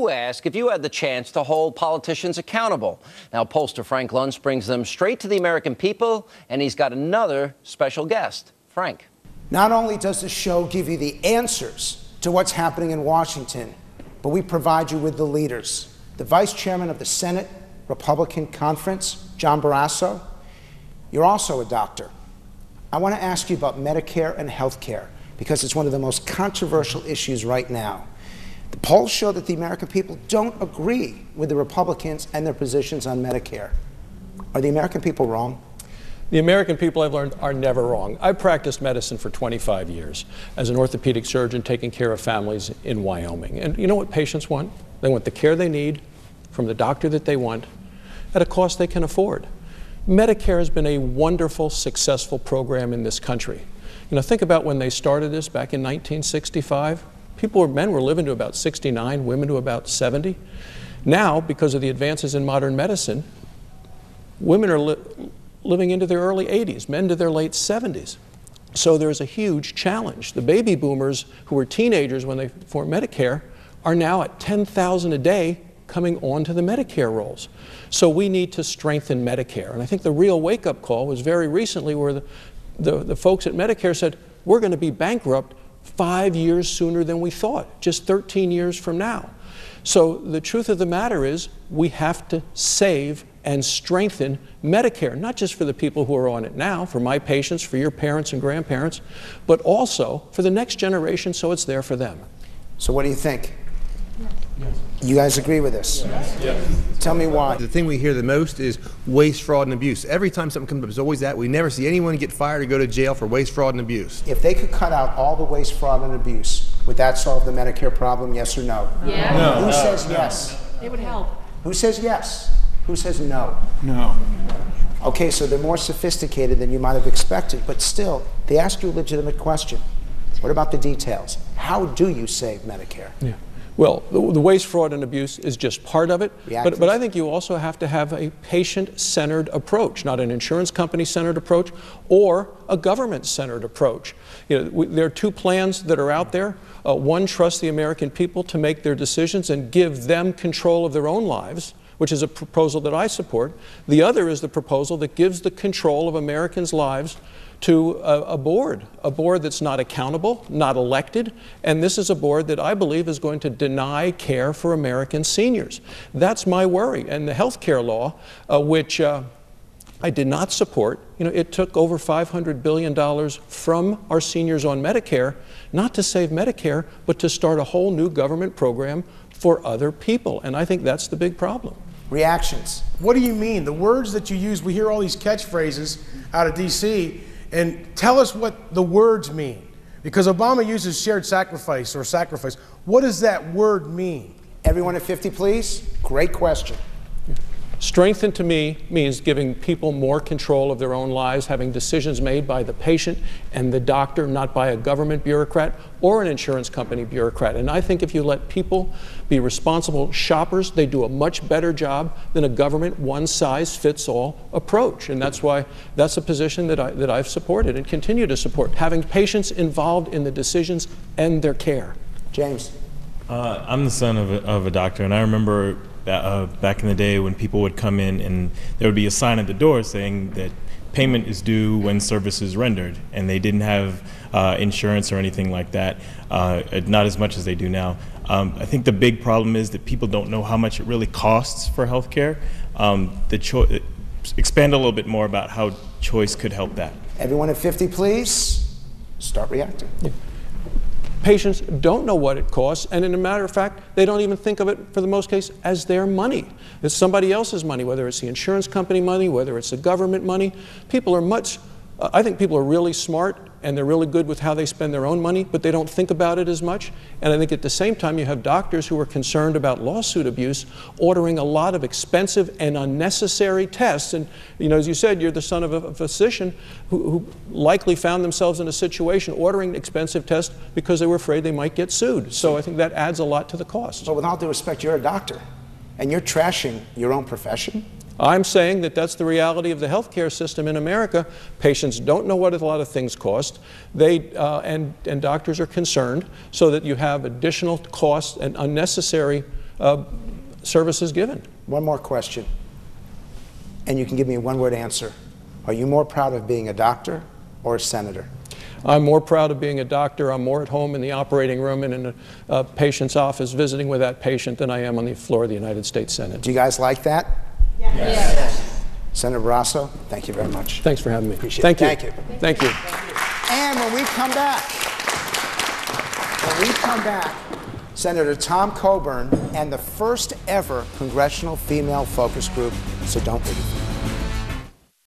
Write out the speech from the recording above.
Ask if you had the chance to hold politicians accountable. Now, pollster Frank Luntz brings them straight to the American people, and he's got another special guest. Frank. Not only does the show give you the answers to what's happening in Washington, but we provide you with the leaders. The Vice Chairman of the Senate Republican Conference, John Barrasso. You're also a doctor. I want to ask you about Medicare and health care, because it's one of the most controversial issues right now. The polls show that the American people don't agree with the Republicans and their positions on Medicare. Are the American people wrong? The American people, I've learned, are never wrong. I've practiced medicine for 25 years as an orthopedic surgeon taking care of families in Wyoming. And you know what patients want? They want the care they need from the doctor that they want at a cost they can afford. Medicare has been a wonderful, successful program in this country. You know, think about when they started this back in 1965. Men were living to about 69, women to about 70. Now, because of the advances in modern medicine, women are living into their early 80s, men to their late 70s. So there's a huge challenge. The baby boomers who were teenagers when they formed Medicare are now at 10,000 a day coming onto the Medicare rolls. So we need to strengthen Medicare. And I think the real wake-up call was very recently where the folks at Medicare said, we're going to be bankrupt 5 years sooner than we thought, just 13 years from now. So the truth of the matter is we have to save and strengthen Medicare, not just for the people who are on it now, for my patients, for your parents and grandparents, but also for the next generation so it's there for them. So what do you think? Yes. You guys agree with this? Yes. Tell me why. The thing we hear the most is waste, fraud, and abuse. Every time something comes up, it's always that. We never see anyone get fired or go to jail for waste, fraud, and abuse. If they could cut out all the waste, fraud, and abuse, would that solve the Medicare problem, yes or no? Yeah. No. Who says yes? It would help. Who says yes? Who says no? No. Okay, so they're more sophisticated than you might have expected, but still, they ask you a legitimate question. What about the details? How do you save Medicare? Yeah. Well, the waste, fraud, and abuse is just part of it, but I think you also have to have a patient-centered approach, not an insurance company-centered approach or a government-centered approach. You know, there are two plans that are out there. One trusts the American people to make their decisions and give them control of their own lives, which is a proposal that I support. The other is the proposal that gives the control of Americans' lives to a board that's not accountable, not elected, and this is a board that I believe is going to deny care for American seniors. That's my worry. And the health care law, which I did not support, you know, it took over $500 billion from our seniors on Medicare, not to save Medicare, but to start a whole new government program for other people, and I think that's the big problem. Reactions. What do you mean? The words that you use, we hear all these catchphrases out of D.C., and tell us what the words mean. Because Obama uses shared sacrifice or sacrifice. What does that word mean? Everyone at 50, please. Great question. Strengthen to me means giving people more control of their own lives, having decisions made by the patient and the doctor, not by a government bureaucrat or an insurance company bureaucrat. And I think if you let people be responsible shoppers, they do a much better job than a government one-size-fits-all approach. And that's why that's a position that I've supported and continue to support, having patients involved in the decisions and their care. James. I'm the son of a doctor, and I remember back in the day when people would come in and there would be a sign at the door saying that payment is due when service is rendered, and they didn't have insurance or anything like that, not as much as they do now. I think the big problem is that people don't know how much it really costs for health care. Expand a little bit more about how choice could help that. Everyone at 50, please. Start reacting. Yeah. Patients don't know what it costs, and in a matter of fact, they don't even think of it, for the most case, as their money. It's somebody else's money, whether it's the insurance company money, whether it's the government money. People are I think people are really smart, and they're really good with how they spend their own money, but they don't think about it as much. And I think at the same time, you have doctors who are concerned about lawsuit abuse, ordering a lot of expensive and unnecessary tests. And, you know, as you said, you're the son of a physician who likely found themselves in a situation ordering expensive tests because they were afraid they might get sued. So I think that adds a lot to the cost. But with all due respect, you're a doctor, and you're trashing your own profession? I'm saying that that's the reality of the healthcare system in America. Patients don't know what a lot of things cost. And doctors are concerned, so that you have additional costs and unnecessary services given. One more question, and you can give me a one-word answer. Are you more proud of being a doctor or a senator? I'm more proud of being a doctor. I'm more at home in the operating room and in a patient's office visiting with that patient than I am on the floor of the United States Senate. Do you guys like that? Yes. Senator Barrasso, thank you very much. Thanks for having me. Appreciate Thank it. you. Thank you. Thank you. And when we come back, Senator Tom Coburn and the first ever congressional female focus group, so don't leave.